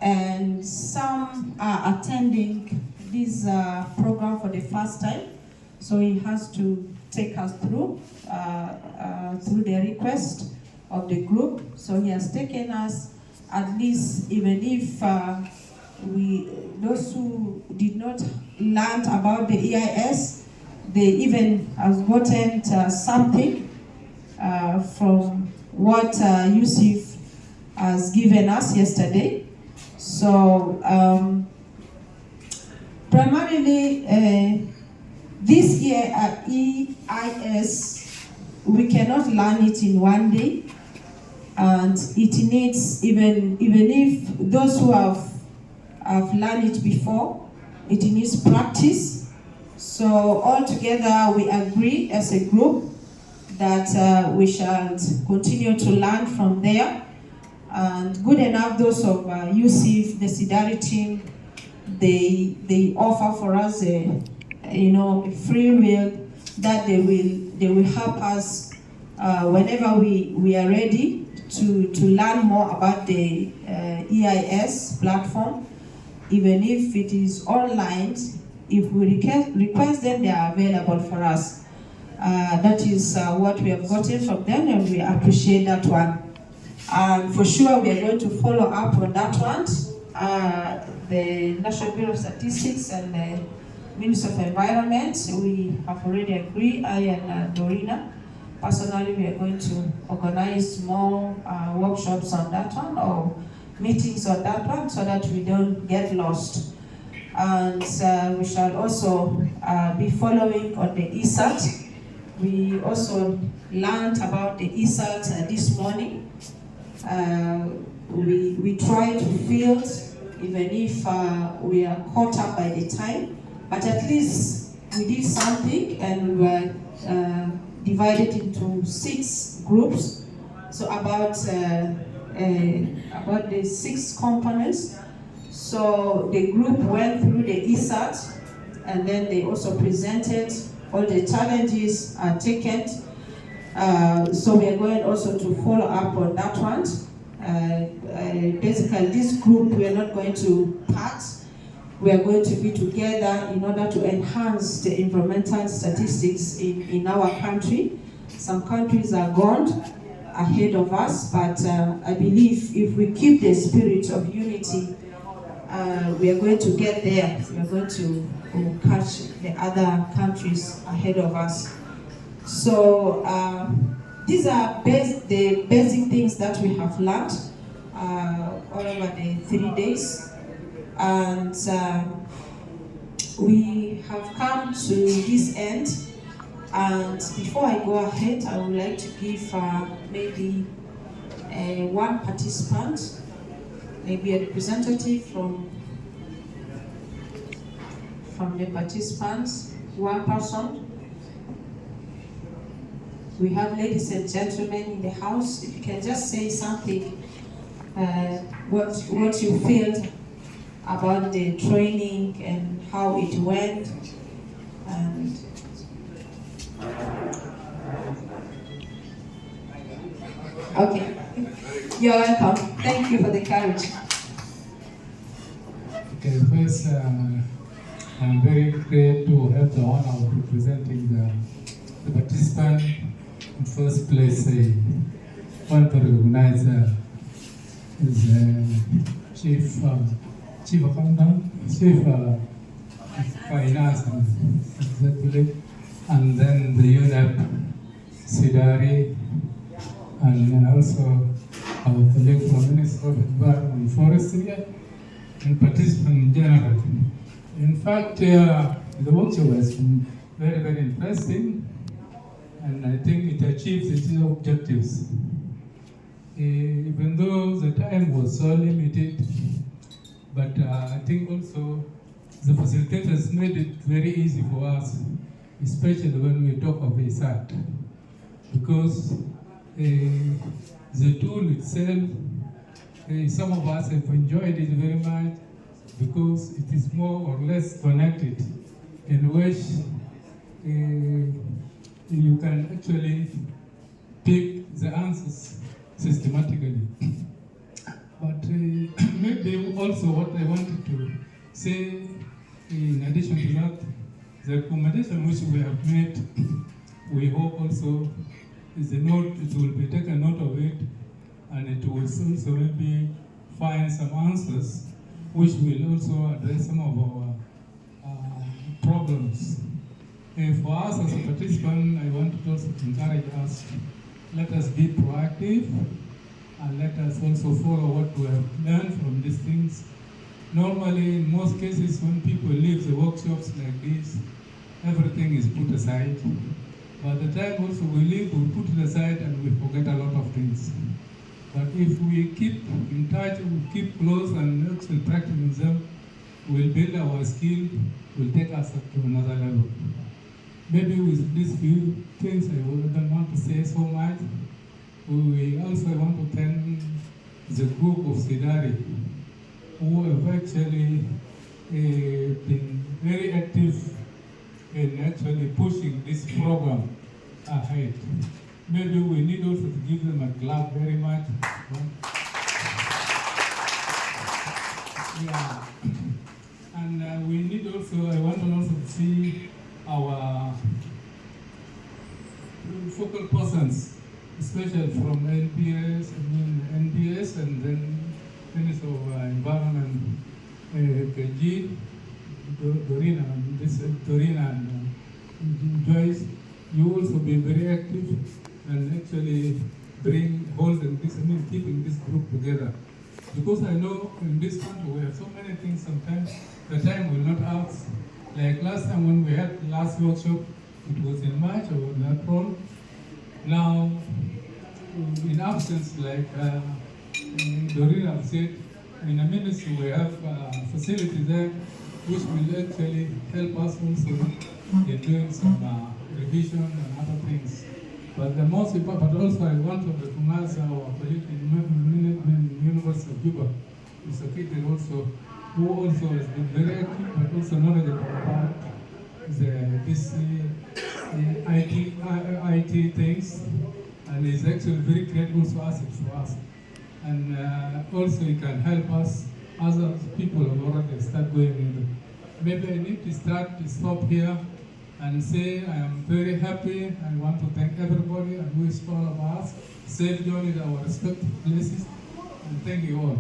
and some are attending this program for the first time. So he has to take us through the request of the group. So he has taken us, at least even if those who did not learn about the EIS, they even have gotten something from what Yusuf has given us yesterday. So primarily, this EIS, we cannot learn it in one day, and it needs, even if those who have learned it before, it needs practice. So altogether, we agree as a group that we shall continue to learn from there. And good enough, those of UCF, the CCCD team, they offer for us a free will that they will help us whenever we are ready to learn more about the EIS platform. Even if it is online, if we request them, they are available for us. That is what we have gotten from them, and we appreciate that one. And for sure, we are going to follow up on that one. The National Bureau of Statistics and the Ministry of Environment, we have already agreed, I and Dorina. Personally, we are going to organize more workshops on that one, or meetings on that one, so that we don't get lost. And we shall also be following on the ESAT. We also learned about the ESAT this morning. We try to field, even if we are caught up by the time, but at least we did something, and we were divided into 6 groups. So about the 6 components. So the group went through the ESAT, and then they also presented all the challenges are taken. So we are going also to follow up on that one. Basically, this group, we are not going to part. We are going to be together in order to enhance the environmental statistics in our country. Some countries are gone ahead of us, but I believe if we keep the spirit of unity, we are going to get there. We are going to catch the other countries ahead of us. So these are the basic things that we have learned all over the 3 days. And we have come to this end. And before I go ahead, I would like to give maybe one participant, maybe a representative from the participants, one person. We have ladies and gentlemen in the house. If you can just say something, what you feel about the training and how it went. And okay, you're welcome. Thank you for the courage. Okay, first, I'm very glad to have the honor of representing the participant. In first place, I want to recognize Chief Accountant, Chief Finance and Executive, and then the UNEP, CCCD, and also our colleague from Ministry of Environment and Forestry, and participants in general. In fact, the workshop was very, very interesting, and I think it achieves its objectives. Even though the time was so limited, but I think also the facilitators made it very easy for us, especially when we talk of ESAT, because the tool itself, some of us have enjoyed it very much because it is more or less connected, in which you can actually pick the answers systematically. But maybe maybe also what I wanted to say, in addition to that, the recommendation which we have made, we hope also is a note, it will be taken note of it, and it will also maybe find some answers which will also address some of our problems. For us as a participant, I want to also encourage us, let us be proactive, and let us also follow what we have learned from these things. Normally, in most cases, when people leave the workshops like this, everything is put aside. By the time also we leave, we put it aside and we forget a lot of things. But if we keep in touch, we keep close and actually practicing them, we'll build our skill, will take us up to another level. Maybe with these few things, I don't want to say so much. We also want to thank the group of Sidari, who have actually been very active in actually pushing this program ahead. Maybe we need also to give them a clap very much. Yeah. And we need also, I want to also see our focal persons, especially from NBS and then Minister of Environment, KG, Dorina and Joyce. You also be very active and actually keeping this group together. Because I know in this country we have so many things sometimes, the time will not ask. Like last time when we had the last workshop, it was in March or in April. Now, in absence, like Dorina said, in a ministry we have facility there which will actually help us also in doing some revision and other things. But the most important, but also I want to recognize our colleague in the University of Juba, Mr. Kitty also, who also has been very active but also knowledgeable about this IT things, and is actually very great also asset for us. And also he can help us, other people have already started going in. Maybe I need to stop here and say I am very happy. I want to thank everybody and wish all of us safe journey to our respective places. And thank you all.